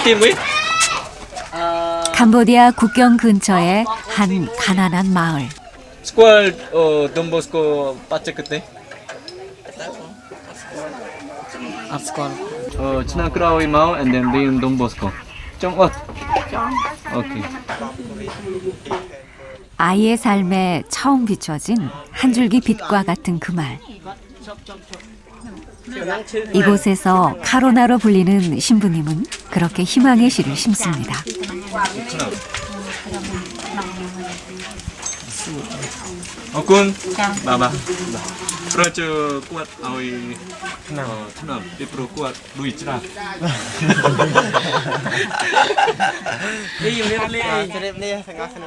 Team with? 캄보디아 국경 근처의 한 가난한 마을. Squad Don Bosco Pache 그때? Abskol. China Krawi mau and then Rian Don Bosco. Trong what? Okay. 아이의 삶에 처음 비춰진 한 줄기 빛과 같은 그 말. 이곳에서 카로나로 불리는 신부님은 그렇게 희망의 씨를 심습니다. Okun, Baba. Projo kuat awi tenang. Di pro kuat duit cerah.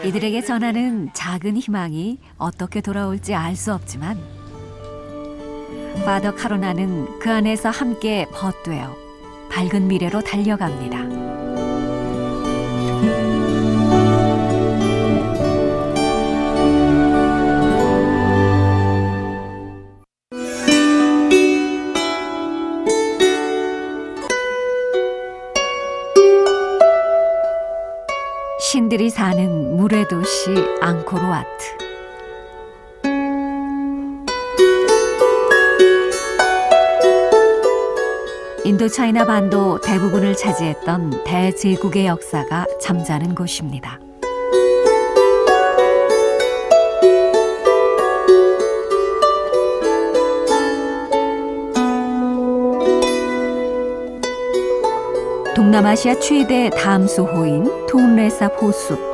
이들에게 전하는 작은 희망이 어떻게 돌아올지 알 수 없지만 파더 카로나는 그 안에서 함께 벗되어 밝은 미래로 달려갑니다. 신들이 사는 물의 도시 앙코르와트. 인도차이나 반도 대부분을 차지했던 대제국의 역사가 잠자는 곳입니다. 동남아시아 최대 담수호인 톤레사 호수.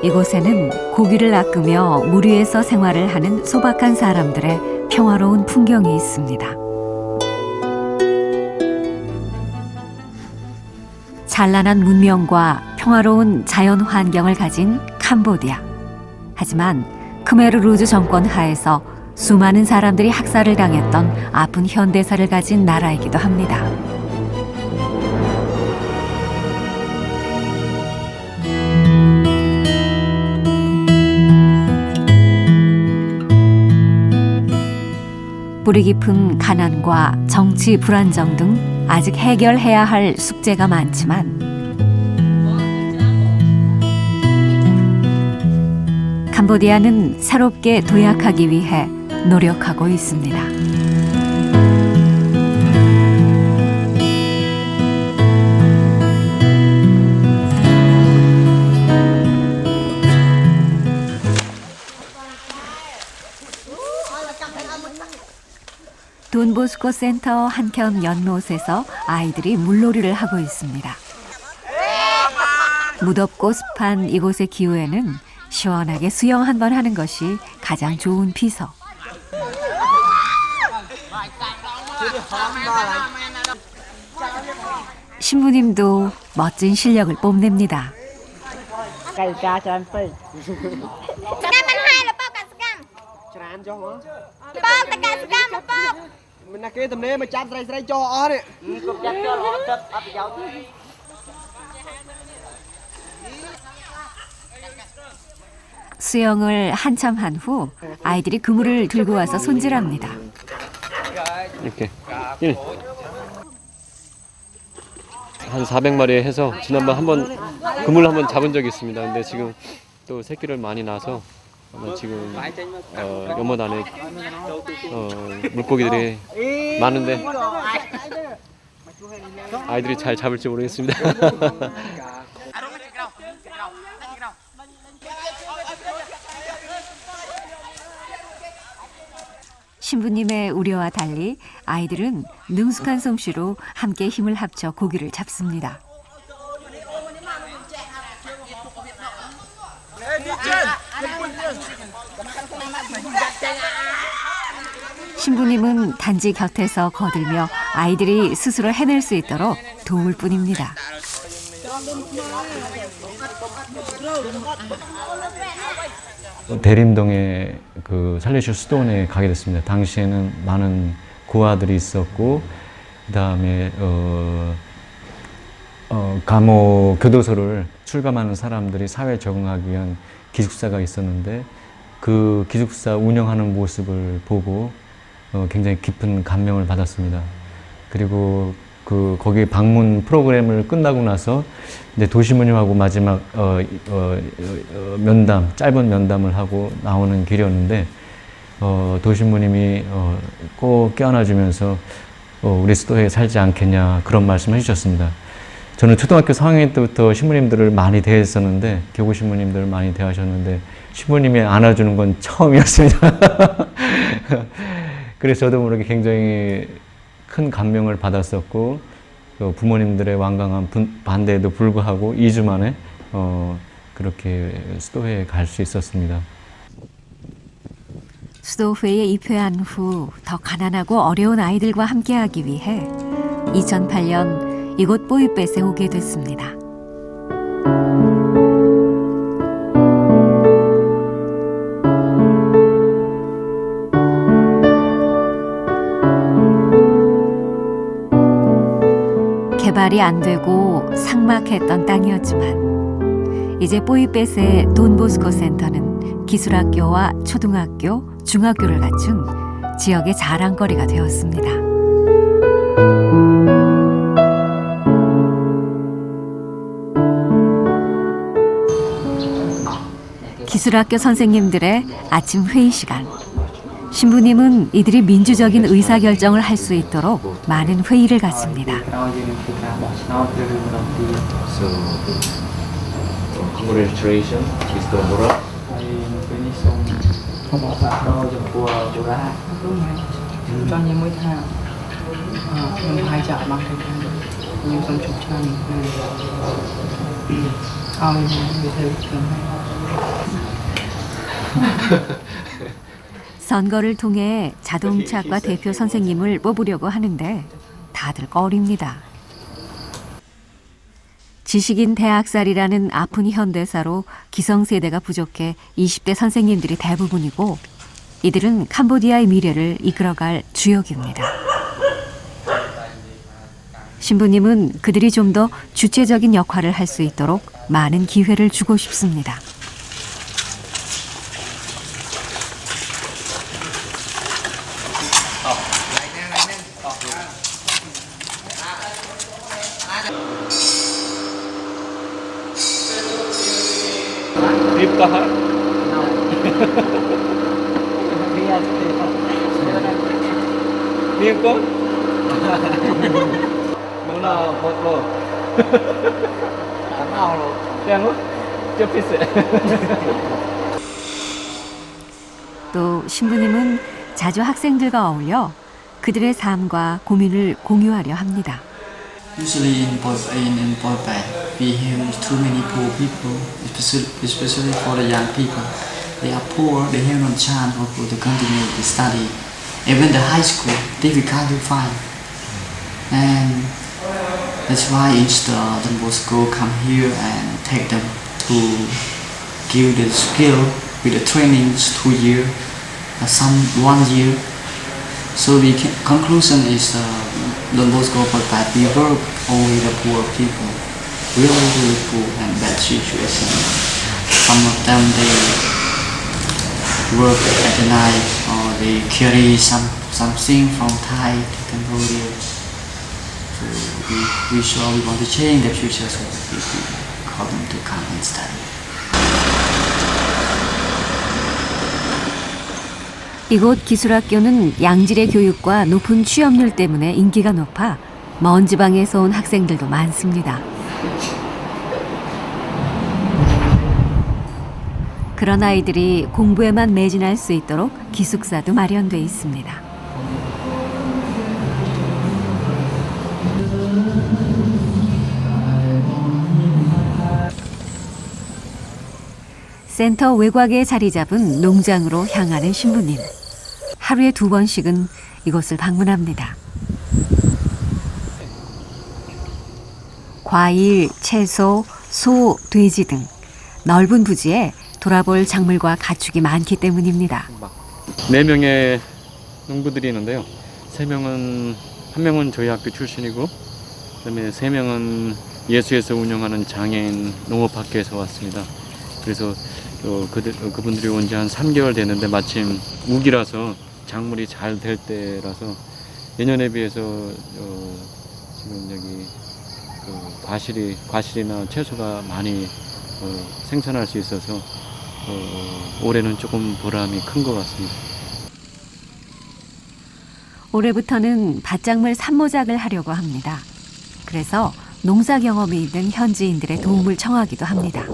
이곳에는 고기를 낚으며 물 위에서 생활을 하는 소박한 사람들의 평화로운 풍경이 있습니다. 찬란한 문명과 평화로운 자연 환경을 가진 캄보디아. 하지만 크메르 루즈 정권 하에서 수많은 사람들이 학살을 당했던 아픈 현대사를 가진 나라이기도 합니다. 뿌리 깊은 가난과 정치 불안정 등 아직 해결해야 할 숙제가 많지만 캄보디아는 새롭게 도약하기 위해 노력하고 있습니다. 돈보스코 센터 한켠 연못에서 아이들이 물놀이를 하고 있습니다. 무덥고 습한 이곳의 기후에는 시원하게 수영 한번 하는 것이 가장 좋은 비서. 신부님도 멋진 실력을 뽐냅니다. 수영을 한참 한 후 아이들이 그물을 들고 와서 손질합니다. 이렇게 한 400마리 해서 지난번 한번 그물 한번 잡은 적이 있습니다. 근데 지금 또 새끼를 많이 낳아서 아마 지금 연못 안에 물고기들이 많은데 아이들이 잘 잡을지 모르겠습니다. 신부님의 우려와 달리 아이들은 능숙한 솜씨로 함께 힘을 합쳐 고기를 잡습니다. 신부님은 단지 곁에서 거들며 아이들이 스스로 해낼 수 있도록 도울 뿐입니다. 대림동에 그 살레시오 수도원에 가게 됐습니다. 당시에는 많은 고아들이 있었고, 그다음에 감호 교도소를 출감하는 사람들이 사회에 적응하기 위한 기숙사가 있었는데, 그 기숙사 운영하는 모습을 보고 굉장히 깊은 감명을 받았습니다. 그리고 거기 방문 프로그램을 끝나고 나서 이제 도시무님하고 마지막 면담, 짧은 면담을 하고 나오는 길이었는데 도시무님이 꼭 껴안아주면서 우리 수도에 살지 않겠냐 그런 말씀을 해주셨습니다. 저는 초등학교 4학년 때부터 신부님들을 많이 대했었는데 교구 신부님들을 많이 대하셨는데 신부님이 안아주는 건 처음이었습니다. 그래서 저도 모르게 굉장히 큰 감명을 받았었고 부모님들의 완강한 반대에도 불구하고 2주 만에 그렇게 수도회에 갈 수 있었습니다. 수도회에 입회한 후 더 가난하고 어려운 아이들과 함께하기 위해 2008년 이곳 뽀이뱃에 오게 됐습니다. 개발이 안 되고 삭막했던 땅이었지만 이제 뽀이뱃의 돈보스코 센터는 기술학교와 초등학교, 중학교를 갖춘 지역의 자랑거리가 되었습니다. 기술학교 선생님들의 아침 회의 시간. 신부님은 이들이 민주적인 의사결정을 할 수 있도록 많은 회의를 갖습니다. So, congratulations, Mr. Mura. cho anh em mới tha em 2 chợ bằng thầy thang em xong chụp cho anh người thầy thường 선거를 통해 자동차과 대표 선생님을 뽑으려고 하는데 다들 꺼립니다. 지식인 대학살이라는 아픈 현대사로 기성세대가 부족해 20대 선생님들이 대부분이고 이들은 캄보디아의 미래를 이끌어갈 주역입니다. 신부님은 그들이 좀 더 주체적인 역할을 할 수 있도록 많은 기회를 주고 싶습니다. Miếng con. Muốn nào một lô. Ăn ao lô. Đen lắm. Chưa 피스. 또 신부님은 자주 학생들과 어울려 그들의 삶과 고민을 공유하려 합니다. Usually in Poipat, we have too many poor people, especially for the young people. They are poor, they have no chance to continue to study. Even the high school, difficult to find. And that's why instead Don Bosco come here and take them to give the skill with the trainings 2 years, some 1 year. So the conclusion is Don Bosco Poipat, we work only the poor people, really poor and bad situation. Some of them they work at the night or they carry something from Thai to Cambodia. So we want to change the future so that we call them to come and study. 이곳 기술학교는 양질의 교육과 높은 취업률 때문에 인기가 높아 먼 지방에서 온 학생들도 많습니다. 그런 아이들이 공부에만 매진할 수 있도록 기숙사도 마련돼 있습니다. 센터 외곽에 자리 잡은 농장으로 향하는 신부님. 하루에 2번씩은 이곳을 방문합니다. 과일, 채소, 소, 돼지 등 넓은 부지에 돌아볼 작물과 가축이 많기 때문입니다. 4명의 농부들이 있는데요. 3명은, 1명은 저희 학교 출신이고, 그다음에 3명은 예수에서 운영하는 장애인 농업학교에서 왔습니다. 그래서 또 그분들이 온 지 한 3개월 됐는데 마침 우기라서 작물이 잘 될 때라서 예년에 비해서 지금 여기 과실이나 채소가 많이 생산할 수 있어서 올해는 조금 보람이 큰 것 같습니다. 올해부터는 밭작물 산모작을 하려고 합니다. 그래서 농사 경험이 있는 현지인들의 도움을 청하기도 합니다.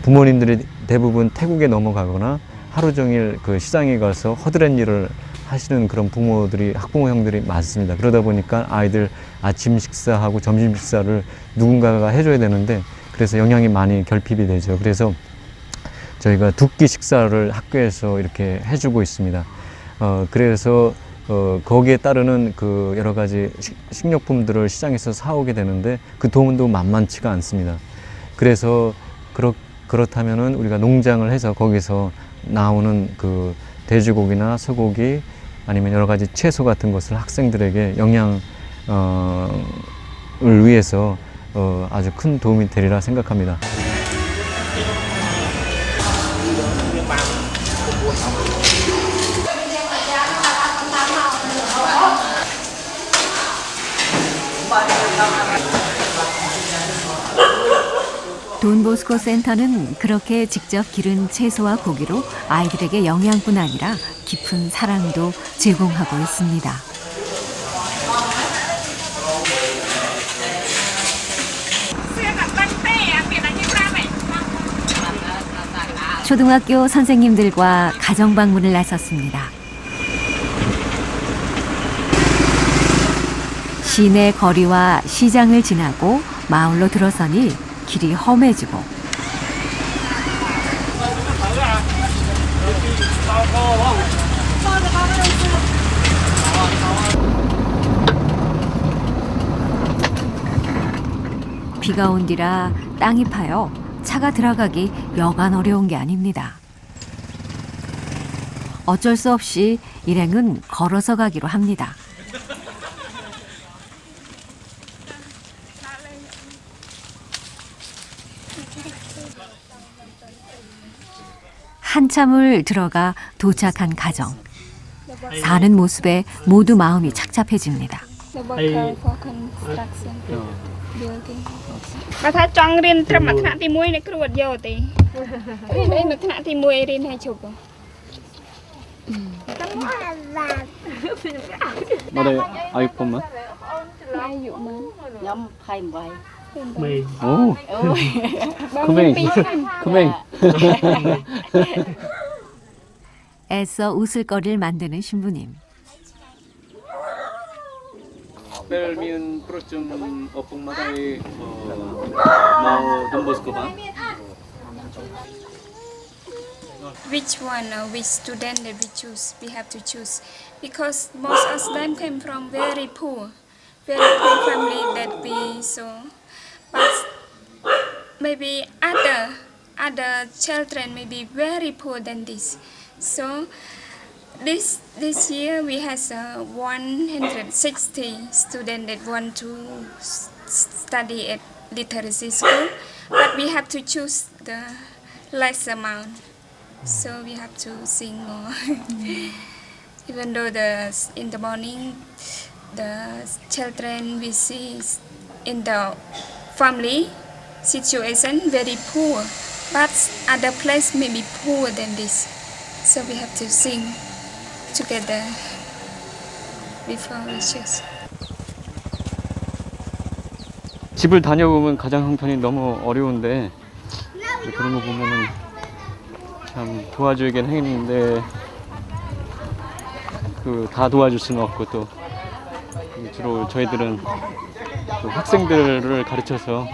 부모님들이 대부분 태국에 넘어가거나 하루 종일 그 시장에 가서 허드렛 일을 하시는 그런 부모들이 학부모 형들이 많습니다. 그러다 보니까 아이들 아침 식사하고 점심 식사를 누군가가 해줘야 되는데 그래서 영양이 많이 결핍이 되죠. 그래서 저희가 두 끼 식사를 학교에서 이렇게 해주고 있습니다. 그래서 거기에 따르는 그 여러 가지 식료품들을 시장에서 사오게 되는데 그 돈도 만만치가 않습니다. 그래서 그렇다면은 우리가 농장을 해서 거기서 나오는 그 돼지고기나 소고기 아니면 여러 가지 채소 같은 것을 학생들에게 영양을 위해서 아주 큰 도움이 되리라 생각합니다. 돈보스코 센터는 그렇게 직접 기른 채소와 고기로 아이들에게 영양뿐 아니라 깊은 사랑도 제공하고 있습니다. 초등학교 선생님들과 가정 방문을 나섰습니다. 시내 거리와 시장을 지나고 마을로 들어서니 길이 험해지고 비가 온 뒤라 땅이 파여 차가 들어가기 여간 어려운 게 아닙니다. 어쩔 수 없이 일행은 걸어서 가기로 합니다. 한참을 들어가 도착한 가정. 사는 모습에 모두 마음이 착잡해집니다. Mother, are you from? Oh, Khmer. 애써 웃을거리를 만드는 신부님. Pelmian projem opung matai mau Dombosko ba? Which one, which student that we choose, we have to choose, because most of them came from very poor family that we saw, but maybe other children may be very poor than this. So this year we has 160 students that want to study at literacy school, but we have to choose the less amount. So we have to sing more. Even though in the morning the children we see in the family situation very poor, but other place may be poor than this. So we have to sing together before we choose. 집을 다녀보면 가정 형편이 너무 어려운데 그런 거 보면은 참 도와주긴 했는데 다 도와줄 수는 없고 또 주로 저희들은 또 학생들을 가르쳐서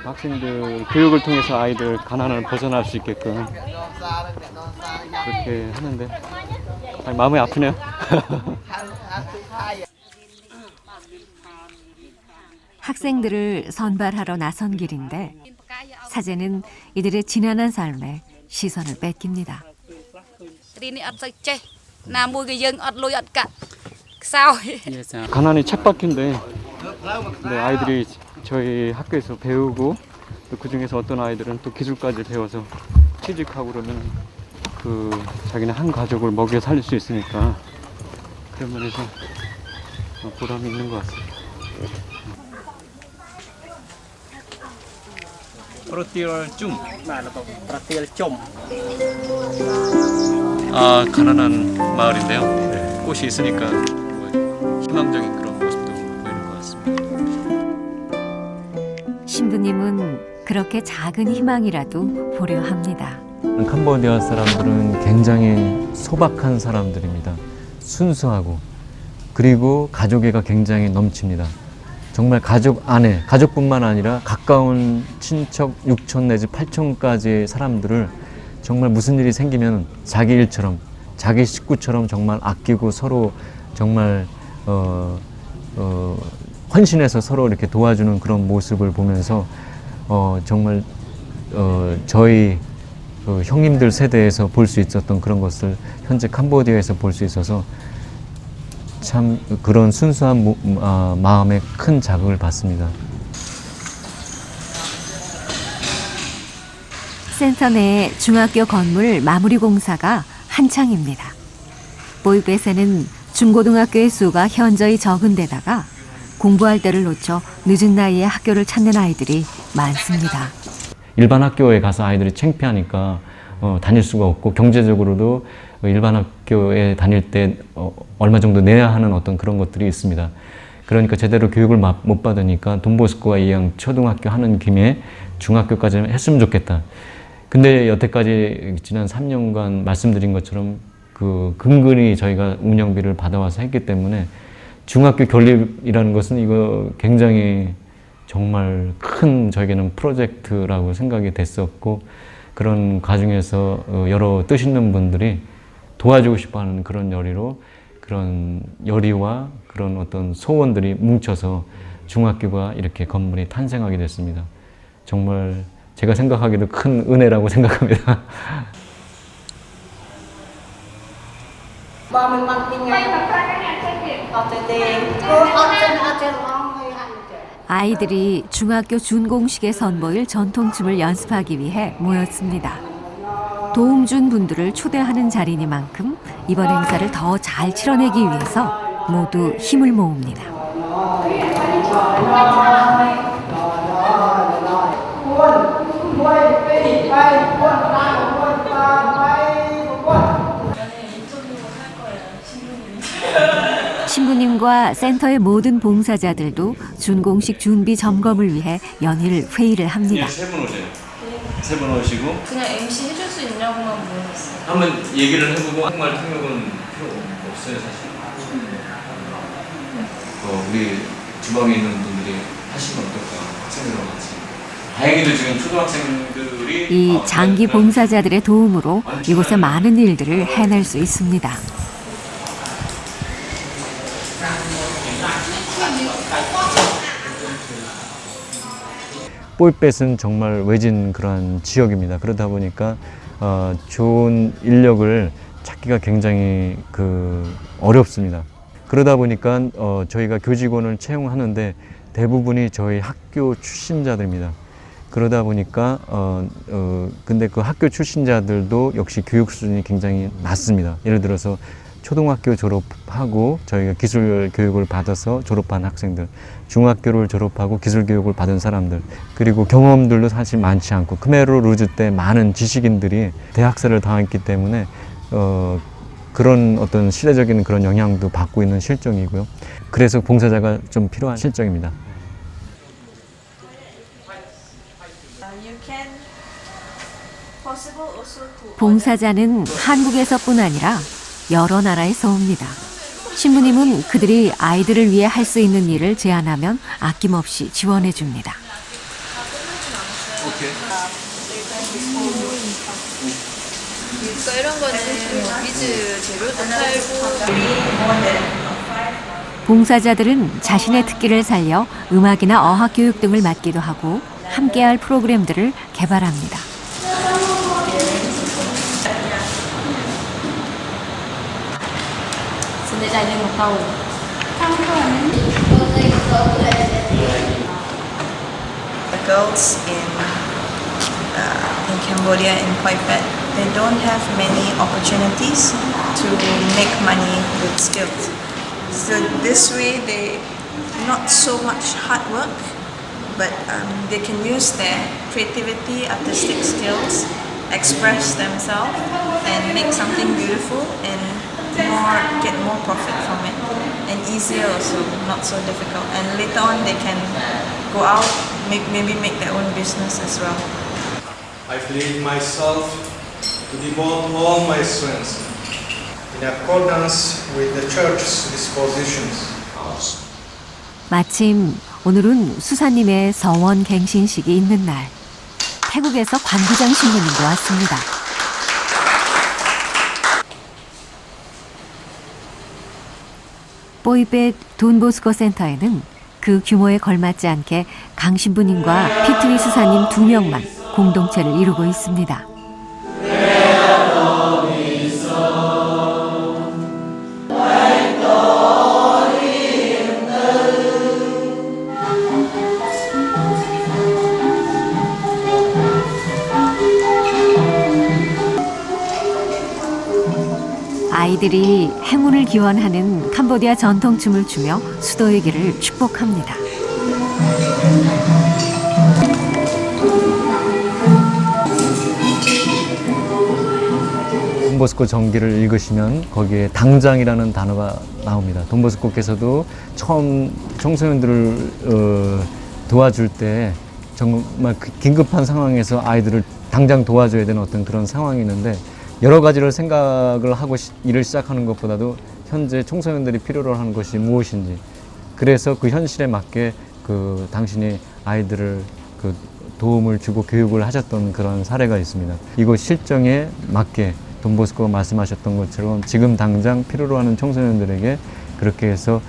학생들 교육을 통해서 아이들 가난을 벗어날 수 있게끔 그렇게 하는데 마음이 아프네요. 학생들을 선발하러 나선 길인데 사제는 이들의 지난한 삶에 시선을 뺏깁니다. 가난이 쳇바퀴인데 네, 아이들이 저희 학교에서 배우고 또 그중에서 어떤 아이들은 또 기술까지 배워서 취직하고 그러면 자기네 한 가족을 먹여 살릴 수 있으니까 그런 면에서 보람이 있는 것 같습니다. 아, 가난한 마을인데요. 꽃이 있으니까 희망적인 그런 모습도 보이는 것 같습니다. 신부님은 그렇게 작은 희망이라도 보려 합니다. 캄보디아 사람들은 굉장히 소박한 사람들입니다. 순수하고 그리고 가족애가 굉장히 넘칩니다. 정말 가족 안에, 가족뿐만 아니라 가까운 친척 6촌 내지 8촌까지의 사람들을 정말 무슨 일이 생기면 자기 일처럼, 자기 식구처럼 정말 아끼고 서로 정말 헌신해서 서로 이렇게 도와주는 그런 모습을 보면서 정말 저희 형님들 세대에서 볼 수 있었던 그런 것을 현재 캄보디아에서 볼 수 있어서 참 그런 순수한 마음에 큰 자극을 받습니다. 센터 내 중학교 건물 마무리 공사가 한창입니다. 보이벳에는 중고등학교의 수가 현저히 적은 데다가 공부할 때를 놓쳐 늦은 나이에 학교를 찾는 아이들이 많습니다. 일반 학교에 가서 아이들이 창피하니까 다닐 수가 없고 경제적으로도 일반 학교에 다닐 때 얼마 정도 내야 하는 어떤 그런 것들이 있습니다. 그러니까 제대로 교육을 못 받으니까 돈보스코가 이왕 초등학교 하는 김에 중학교까지 했으면 좋겠다. 근데 여태까지 지난 3년간 말씀드린 것처럼 근근히 저희가 운영비를 받아와서 했기 때문에 중학교 건립이라는 것은 이거 굉장히 정말 큰 저에게는 프로젝트라고 생각이 됐었고 그런 과정에서 여러 뜻 있는 분들이 도와주고 싶어하는 그런 열의와 그런 어떤 소원들이 뭉쳐서 중학교가 이렇게 건물이 탄생하게 됐습니다. 정말 제가 생각하기도 큰 은혜라고 생각합니다. 아이들이 중학교 준공식에 선보일 전통춤을 연습하기 위해 모였습니다. 도움 준 분들을 초대하는 자리니만큼 이번 행사를 더 잘 치러내기 위해서 모두 힘을 모읍니다. 신부님과 센터의 모든 봉사자들도 준공식 준비 점검을 위해 연일 회의를 합니다. 세 분 오세요. 세 분 오시고 그냥 MC 해줄 수 있냐고만 물어봤어요. 한번 얘기를 해보고 한국말 통역은 필요 없어요 사실. 우리 주방에 있는 분들이 하시면 어떨까 학생들과 같이. 다행히도 지금 초등학생들이 이 장기 봉사자들의 도움으로 이곳의 많은 일들을 해낼 수 있습니다. 뽀이뱃은 정말 외진 그런 지역입니다. 그러다 보니까 좋은 인력을 찾기가 굉장히 어렵습니다. 그러다 보니까 저희가 교직원을 채용하는데 대부분이 저희 학교 출신자들입니다. 그러다 보니까 근데 그 학교 출신자들도 역시 교육 수준이 굉장히 낮습니다. 예를 들어서 초등학교 졸업하고 저희가 기술 교육을 받아서 졸업한 학생들, 중학교를 졸업하고 기술 교육을 받은 사람들, 그리고 경험들도 사실 많지 않고 크메르 루즈 때 많은 지식인들이 대학살을 당했기 때문에 그런 어떤 시대적인 그런 영향도 받고 있는 실정이고요. 그래서 봉사자가 좀 필요한 실정입니다. 봉사자는 한국에서뿐 아니라 여러 나라에서 옵니다. 신부님은 그들이 아이들을 위해 할 수 있는 일을 제안하면 아낌없이 지원해 줍니다. 이런 거는 위즈 재료도 팔고. 봉사자들은 자신의 특기를 살려 음악이나 어학 교육 등을 맡기도 하고 함께할 프로그램들을 개발합니다. chạy lên một tàu. The girls in Cambodia, in Phoi Phet, they don't have many opportunities to make money with skills. So this way, they not so much hard work, but they can use their creativity, artistic skills, express themselves, and make something beautiful and get more profit from it, and easier also, not so difficult. And later on, they can go out, maybe make their own business as well. I believe myself to devote all my strength in accordance with the church's dispositions. 마침 오늘은 수사님의 서원 갱신식이 있는 날. 태국에서 관부장 신부님도 왔습니다. 뽀이벳 돈보스코 센터에는 그 규모에 걸맞지 않게 강 신부님과 피트위 수사님 2명만 공동체를 이루고 있습니다. 아이들이 행운을 기원하는 캄보디아 전통춤을 추며 수도의 길을 축복합니다. 돈보스코 정기를 읽으시면 거기에 당장이라는 단어가 나옵니다. 돈보스코께서도 처음 청소년들을 도와줄 때 정말 긴급한 상황에서 아이들을 당장 도와줘야 되는 어떤 그런 상황이 있는데 여러 가지를 생각을 하고 일을 시작하는 것보다도 현재 청소년들이 필요로 하는 것이 무엇인지, 그래서 그 현실에 맞게 그 당신이 아이들을 그 도움을 주고 교육을 하셨던 그런 사례가 있습니다. 이곳 실정에 맞게 돈보스코가 말씀하셨던 것처럼 지금 당장 필요로 하는 청소년들에게 그렇게 해서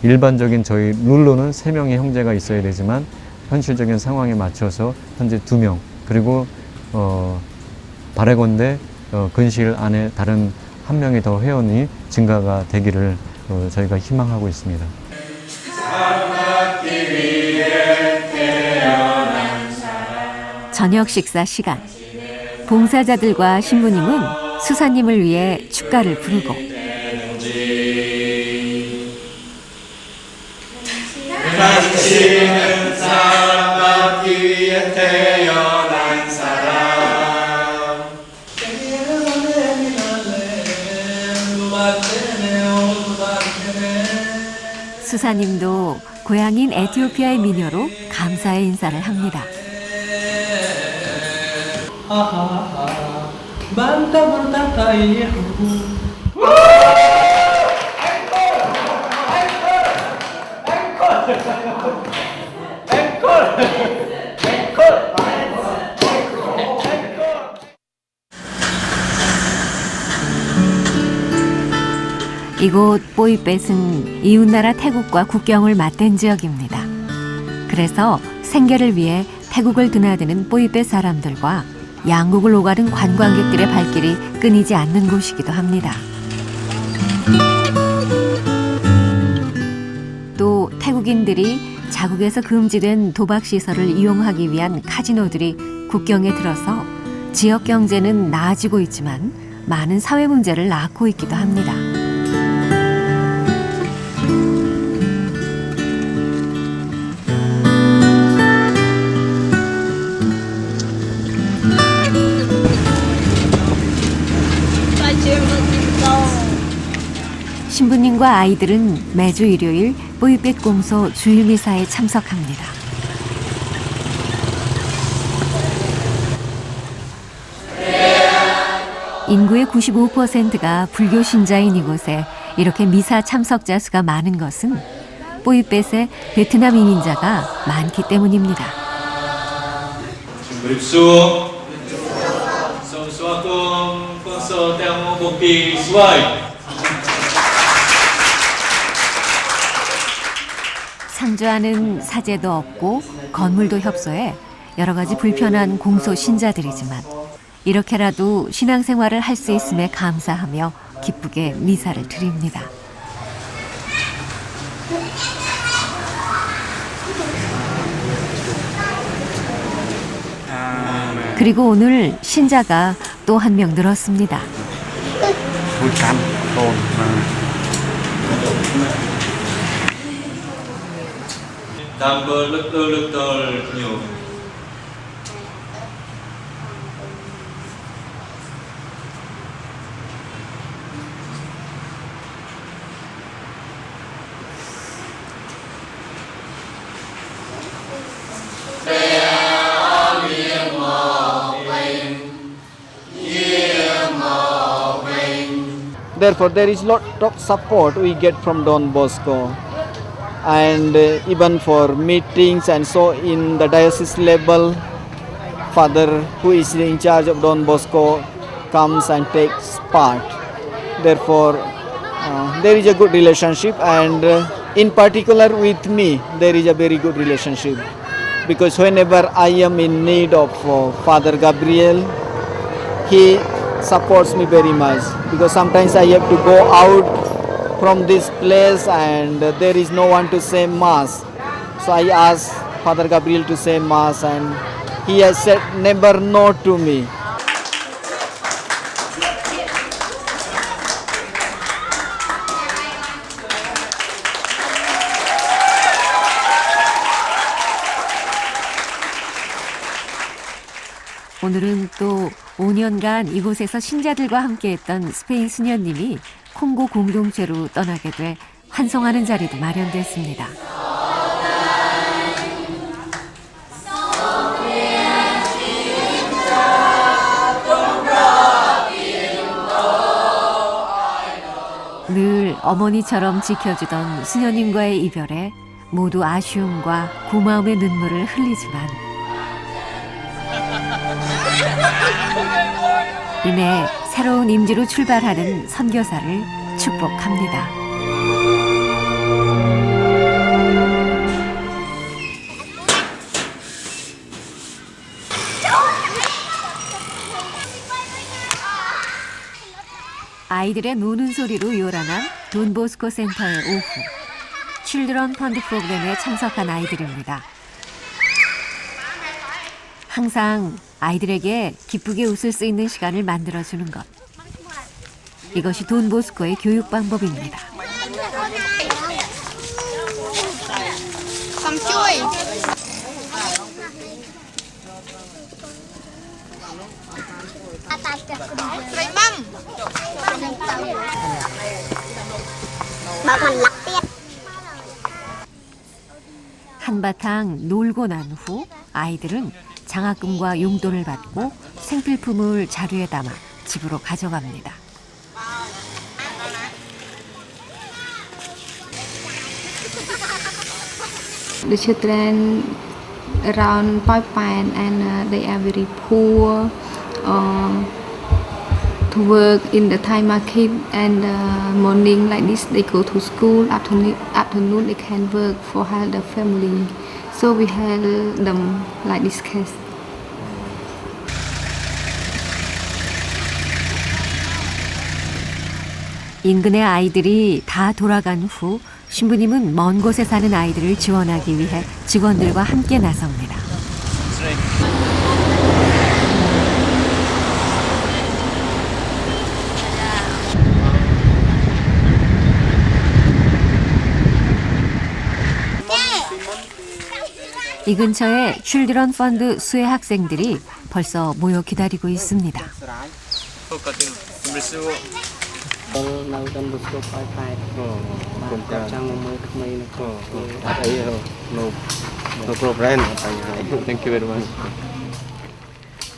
일반적인 저희 룰로는 3명의 형제가 있어야 되지만 현실적인 상황에 맞춰서 현재 2명, 그리고 바라건대 근시일 안에 다른 1명이 더 회원이 증가가 되기를 저희가 희망하고 있습니다. 저녁 식사 시간. 봉사자들과 신부님은 수사님을 위해 축가를 부르고 당신은 사랑받기 위해 태어난 사람. 수사님도 고향인 에티오피아의 민요로 감사의 인사를 합니다. 이곳 뽀이벳은 이웃나라 태국과 국경을 맞댄 지역입니다. 그래서 생계를 위해 태국을 드나드는 뽀이벳 사람들과 양국을 오가는 관광객들의 발길이 끊이지 않는 곳이기도 합니다. 또 태국인들이 자국에서 금지된 도박시설을 이용하기 위한 카지노들이 국경에 들어서 지역 경제는 나아지고 있지만 많은 사회 문제를 낳고 있기도 합니다. 신부님과 아이들은 매주 일요일 뽀이벳 공소 주일미사에 참석합니다. 인구의 95%가 불교 신자인 이곳에 이렇게 미사 참석자 수가 많은 것은 뽀이벳의 베트남 이민자가 많기 때문입니다. 그립수 선수와금 건서 대항모 복비 수와이. 상주하는 사제도 없고 건물도 협소해 여러 가지 불편한 공소 신자들이지만 이렇게라도 신앙생활을 할 수 있음에 감사하며 기쁘게 미사를 드립니다. 그리고 오늘 신자가 또 한 명 늘었습니다. Tam bơ lực tơ nhiều. Therefore, there is lot of support we get from Don Bosco, and even for meetings and so in the diocese level, Father who is in charge of Don Bosco comes and takes part. Therefore, there is a good relationship, and in particular with me, there is a very good relationship, because whenever I am in need of Father Gabriel, he supports me very much, because sometimes I have to go out from this place and there is no one to say Mass. So I ask Father Gabriel to say Mass, and he has said never no to me. 오늘은 또 5년간 이곳에서 신자들과 함께했던 스페인 수녀님이 콩고 공동체로 떠나게 돼 환송하는 자리도 마련됐습니다. 늘 어머니처럼 지켜주던 수녀님과의 이별에 모두 아쉬움과 고마움의 눈물을 흘리지만 이내 새로운 임지로 출발하는 선교사를 축복합니다. 아이들의 노는 소리로 요란한 돈보스코 센터의 오후. 칠드런 펀드 프로그램에 참석한 아이들입니다. 항상 아이들에게 기쁘게 웃을 수 있는 시간을 만들어주는 것. 이것이 돈보스코의 교육 방법입니다. 한바탕 놀고 난 후 아이들은 장학금과 용돈을 받고 생필품을 자루에 담아 집으로 가져갑니다. The children around Poipan and they are very poor to work in the Thai market, and morning like this they go to school, afternoon they can work for help the family. So we help them like this case. 인근의 아이들이 다 돌아간 후 신부님은 먼 곳에 사는 아이들을 지원하기 위해 직원들과 함께 나섭니다. 이 근처에 칠드런 펀드 수혜 학생들이 벌써 모여 기다리고 있습니다.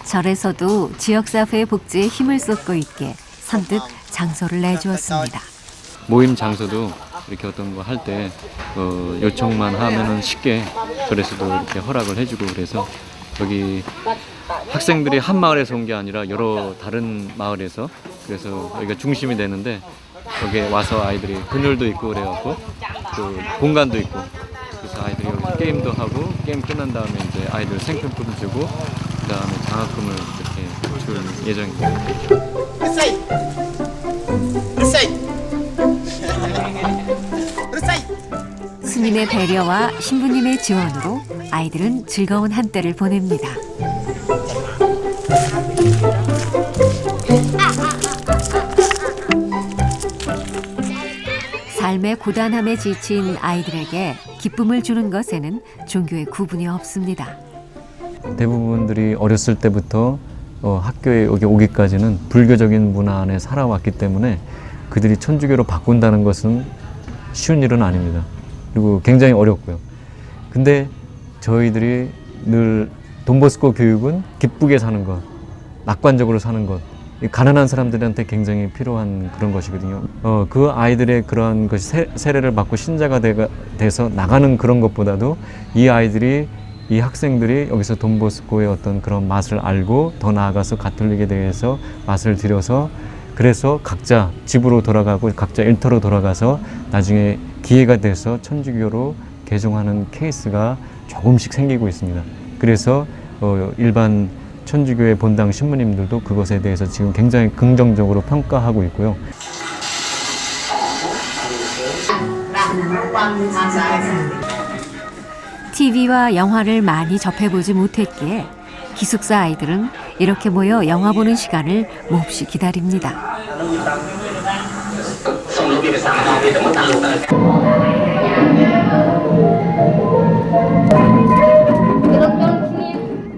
절에서도 지역사회의 복지에 힘을 쏟고 있게 선뜻 장소를 내주었습니다. 모임 장소도 이렇게 어떤 거 할 때 요청만 하면은 쉽게 절에서도 이렇게 허락을 해주고, 그래서 여기 학생들이 한 마을에서 온 게 아니라 여러 다른 마을에서, 그래서 여기가 중심이 되는데 여기에 와서 아이들이 그늘도 있고 그래갖고 또 공간도 있고, 그래서 아이들이 여기 게임도 하고, 게임 끝난 다음에 이제 아이들 생필품 주고 그 다음에 장학금을 이렇게 줄 예정입니다. 스님의 배려와 신부님의 지원으로 아이들은 즐거운 한때를 보냅니다. 삶의 고단함에 지친 아이들에게 기쁨을 주는 것에는 종교의 구분이 없습니다. 대부분들이 어렸을 때부터 학교에 여기 오기까지는 불교적인 문화 안에 살아왔기 때문에 그들이 천주교로 바꾼다는 것은 쉬운 일은 아닙니다. 그리고 굉장히 어렵고요. 근데 저희들이 늘 돈보스코 교육은 기쁘게 사는 것, 낙관적으로 사는 것, 가난한 사람들한테 굉장히 필요한 그런 것이거든요. 그 아이들의 그런 것이 세례를 받고 신자가 돼서 나가는 그런 것보다도 이 아이들이, 이 학생들이 여기서 돈보스코의 어떤 그런 맛을 알고 더 나아가서 가톨릭에 대해서 맛을 들여서 그래서 각자 집으로 돌아가고 각자 일터로 돌아가서 나중에 기회가 돼서 천주교로 개종하는 케이스가 조금씩 생기고 있습니다. 그래서 일반 천주교의 본당 신부님들도 그것에 대해서 지금 굉장히 긍정적으로 평가하고 있고요. TV와 영화를 많이 접해보지 못했기에 기숙사 아이들은 이렇게 모여 영화 보는 시간을 몹시 기다립니다.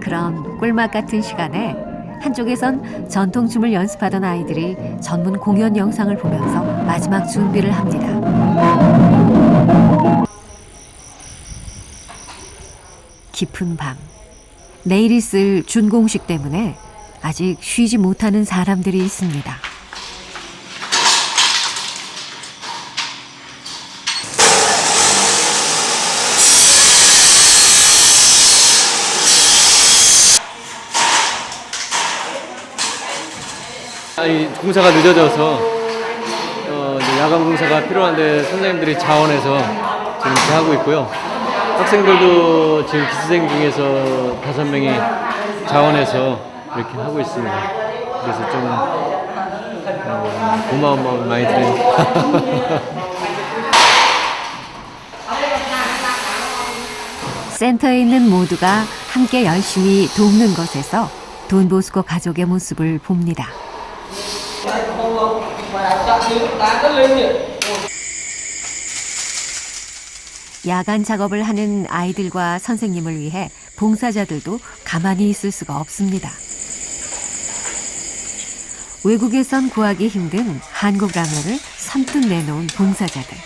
그런 꿀맛 같은 시간에 한쪽에선 전통춤을 연습하던 아이들이 전문 공연 영상을 보면서 마지막 준비를 합니다. 깊은 밤, 내일 있을 준공식 때문에 아직 쉬지 못하는 사람들이 있습니다. 아니, 공사가 늦어져서 이제 야간 공사가 필요한데 선생님들이 자원해서 지금 이렇게 하고 있고요. 학생들도 지금 기수생 중에서 5명이 자원해서 이렇게 하고 있습니다. 그래서 좀 고마운 마음을 많이 드립니다. 센터에 있는 모두가 함께 열심히 돕는 것에서 돈보스코 가족의 모습을 봅니다. 야간 작업을 하는 아이들과 선생님을 위해 봉사자들도 가만히 있을 수가 없습니다. 외국에선 구하기 힘든 한국 라면을 선뜻 내놓은 봉사자들.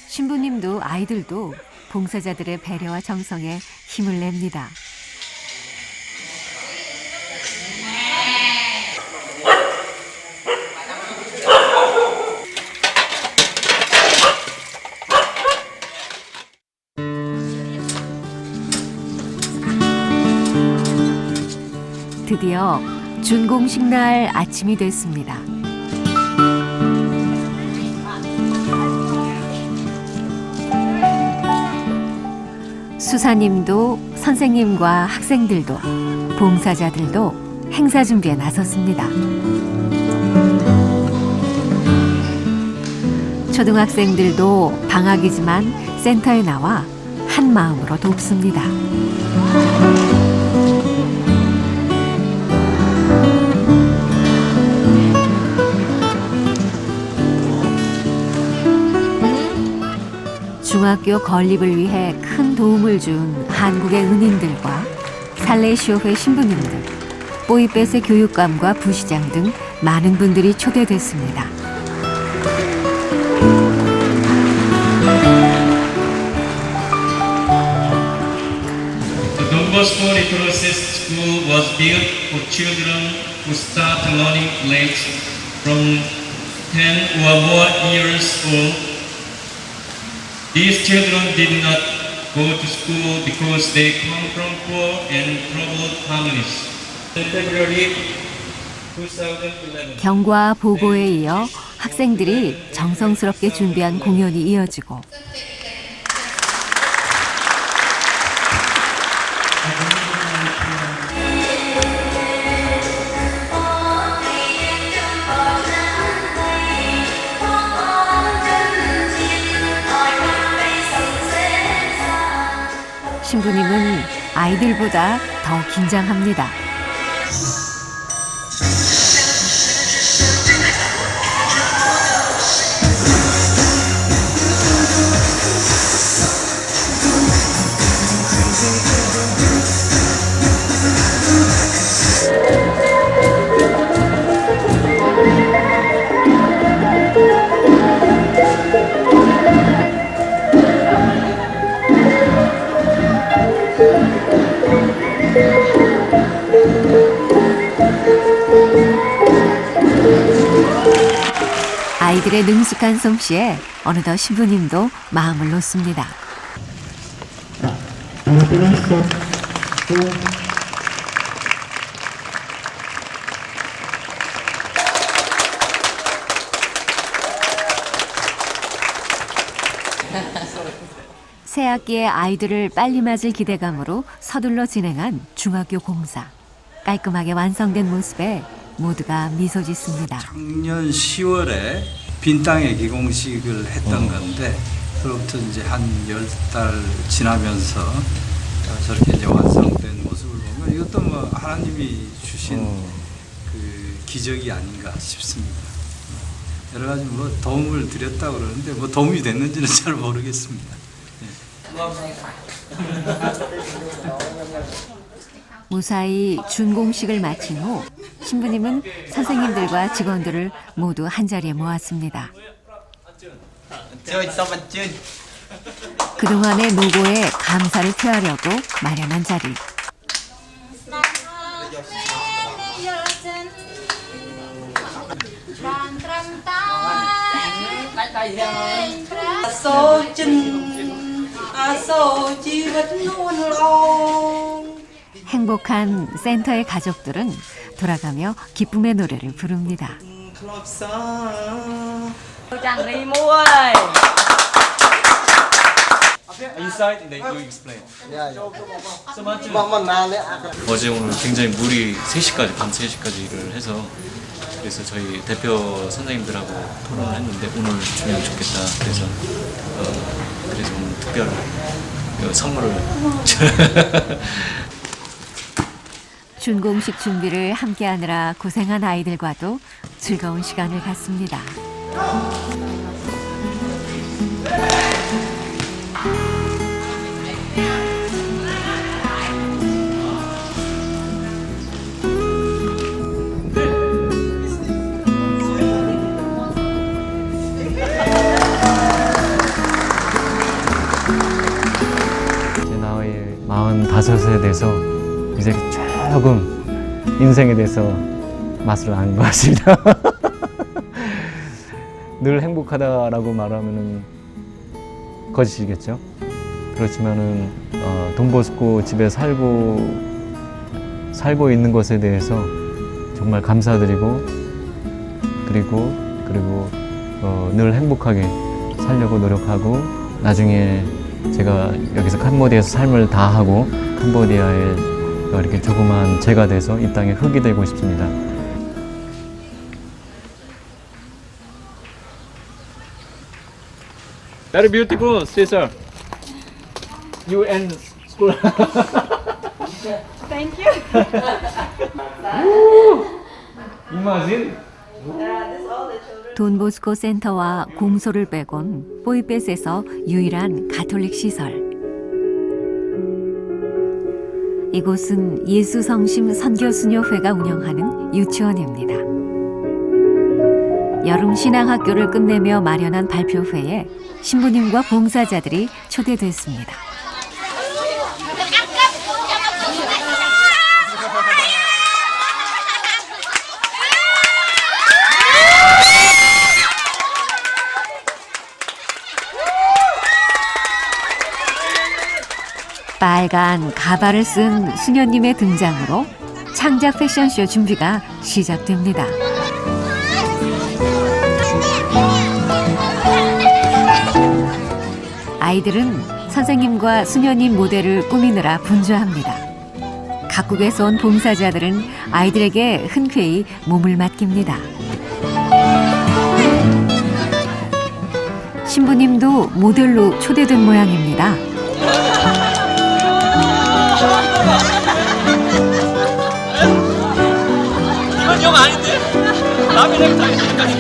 신부님도 아이들도 봉사자들의 배려와 정성에 힘을 냅니다. 드디어 준공식 날 아침이 됐습니다. 수사님도 선생님과 학생들도 봉사자들도 행사 준비에 나섰습니다. 초등학생들도 방학이지만 센터에 나와 한 마음으로 돕습니다. 중학교 건립을 위해 큰 도움을 준 한국의 은인들과 살레시오회 신부님들, 뽀이펫의 교육감과 부시장 등 많은 분들이 초대됐습니다. The Don Bosco Retroces School was built for children who start learning late from 10 or more years old. These children did not go to school because they come from poor and troubled families. In February 2011, 경과 보고에 이어 학생들이 정성스럽게 준비한 공연이 이어지고 신부님은 아이들보다 더욱 긴장합니다. 아이들의 능숙한 솜씨에 어느덧 신부님도 마음을 놓습니다. 새 학기에 아이들을 빨리 맞을 기대감으로 서둘러 진행한 중학교 공사. 깔끔하게 완성된 모습에 모두가 미소 짓습니다. 작년 10월에 빈 땅에 기공식을 했던 건데 그로부터 이제 한 10달 지나면서 저렇게 이제 완성된 모습을 보면 이것도 뭐 하나님이 주신 그 기적이 아닌가 싶습니다. 여러 가지 뭐 도움을 드렸다고 그러는데 뭐 도움이 됐는지는 잘 모르겠습니다. 무사히 준공식을 마친 후 신부님은 선생님들과 직원들을 모두 한자리에 모았습니다. 그동안의 노고에 감사를 표하려고 마련한 자리. 행복한 센터의 가족들은 돌아가며 기쁨의 노래를 부릅니다. 어제 오늘 굉장히 무리 3시까지 밤 3시까지 일을 해서 그래서 저희 대표 선생님들하고 토론을 했는데 오늘 주면 좋겠다. 그래서 오늘 특별 선물을 준공식 준비를 함께하느라 고생한 아이들과도 즐거운 시간을 갖습니다. 제 나이 45에 돼서 이제 조금 인생에 대해서 맛을 아는 것 같습니다. 늘 행복하다라고 말하면은 거짓이겠죠. 그렇지만은 돈보스코 집에 살고 있는 것에 대해서 정말 감사드리고 그리고 늘 행복하게 살려고 노력하고 나중에 제가 여기서 캄보디아에서 삶을 다하고 캄보디아에 이렇게 조그만 재가 돼서 이 땅에 흙이 되고 싶습니다. Very beautiful, sister. You and school. Thank you. Imagine. 돈보스코 센터와 공소를 빼곤 뽀이펫에서 유일한 가톨릭 시설. 이곳은 예수성심 선교수녀회가 운영하는 유치원입니다. 여름 신앙학교를 끝내며 마련한 발표회에 신부님과 봉사자들이 초대됐습니다. 빨간 가발을 쓴 수녀님의 등장으로 창작 패션쇼 준비가 시작됩니다. 아이들은 선생님과 수녀님 모델을 꾸미느라 분주합니다. 각국에서 온 봉사자들은 아이들에게 흔쾌히 몸을 맡깁니다. 신부님도 모델로 초대된 모양입니다. 남의 넥타이 여기까지.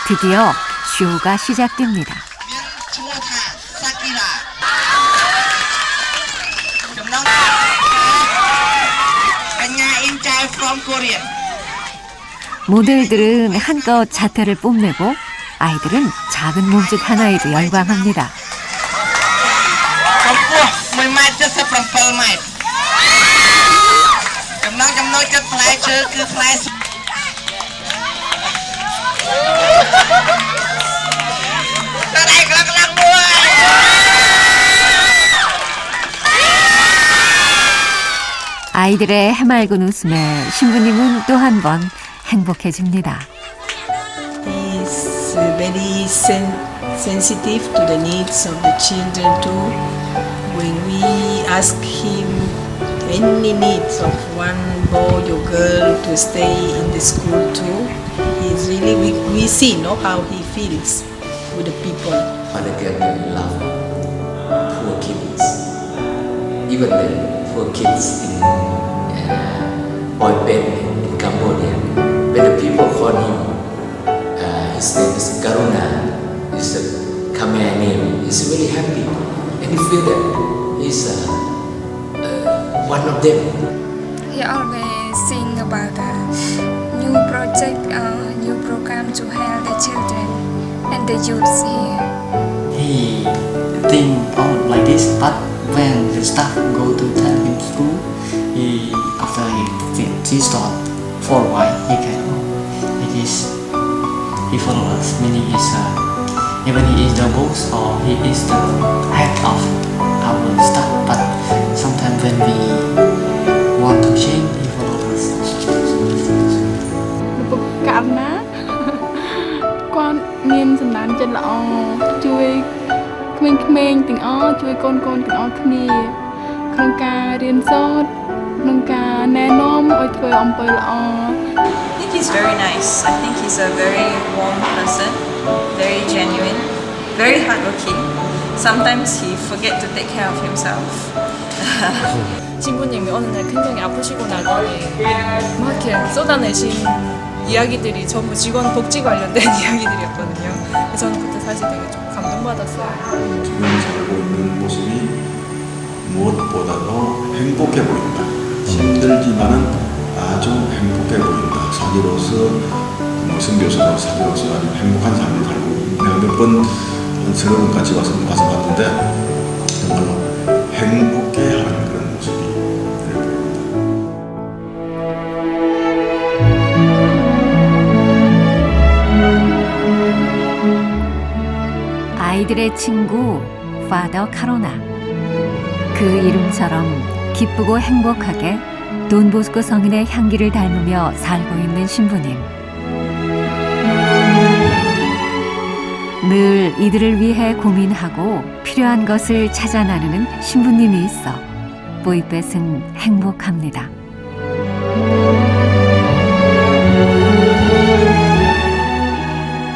드디어 쇼가 시작됩니다. 모델들은 한껏 자태를 뽐내고 아이들은 작은 몸짓 하나에도 열광합니다. 아이들의 해맑은 웃음에 신부님은 또 한 번 행복해집니다. He's very sensitive to the needs of the children too. When we ask him any needs of one boy or girl to stay in the school too, he's really we see how he feels with the people. Father God love poor kids, even the poor kids in boy band in Cambodia. When the people call him, his name is Karuna, is a Khmer name. He's really happy, and he feel that he's one of them. He always sing about a new project, new program to help the children and the youth here. He think all like this, but when the staff go to tell him school, after he start for a while, he can it is he follow us, meaning even he is the boss or he is the head of our staff, but sometimes when we want to change, he follow us. កាប់ណាគាត់មានសំណានចិត្តល្អជួយក្មេងៗទាំងអស់ជួយកូនៗទាំងអស់គ្នាក្នុងការរៀនសូត្រក្នុងការណែនាំឲ្យធ្វើអំពើល្អ I think he's very nice. I think he's a very warm person, very genuine, very hardworking. Sometimes he forget to take care of himself. 신부님이 어느 날 굉장히 아프시고 나더니 막 이렇게 쏟아내신 이야기들이 전부 직원 복지 관련된 이야기들이었거든요. 그래서 저는 그때 사실 되게 좀 감동받았어요. 지금 살고 있는 모습이 무엇보다도 행복해 보인다. 힘들지만은 아주 행복해 보인다. 사지로서 성교사로 사지로서 아주 행복한 삶을 살고 내가 몇 번 서울 같이 와서 봤는데 정말로 행복해하는 그런 모습이 아이들의 친구 파더 카로나. 그 이름처럼 기쁘고 행복하게 돈보스코 성인의 향기를 닮으며 살고 있는 신부님. 늘 이들을 위해 고민하고 필요한 것을 찾아 나누는 신부님이 있어 보이벳은 행복합니다.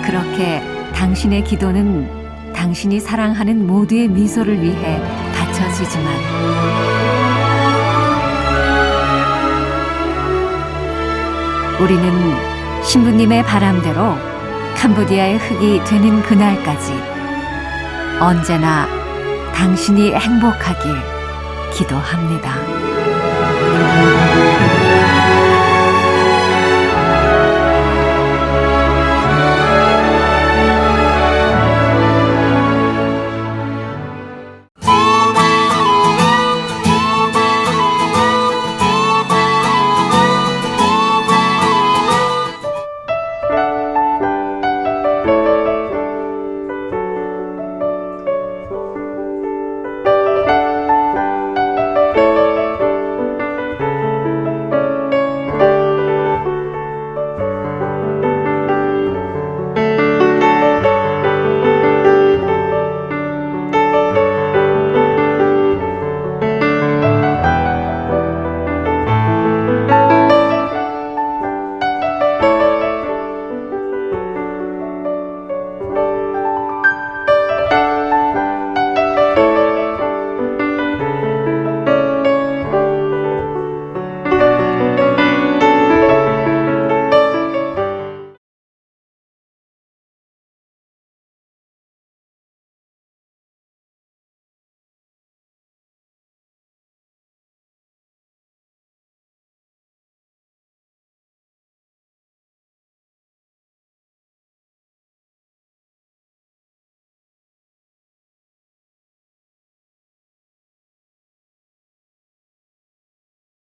그렇게 당신의 기도는 당신이 사랑하는 모두의 미소를 위해 바쳐지지만 우리는 신부님의 바람대로 캄보디아의 흙이 되는 그날까지 언제나 당신이 행복하길 기도합니다.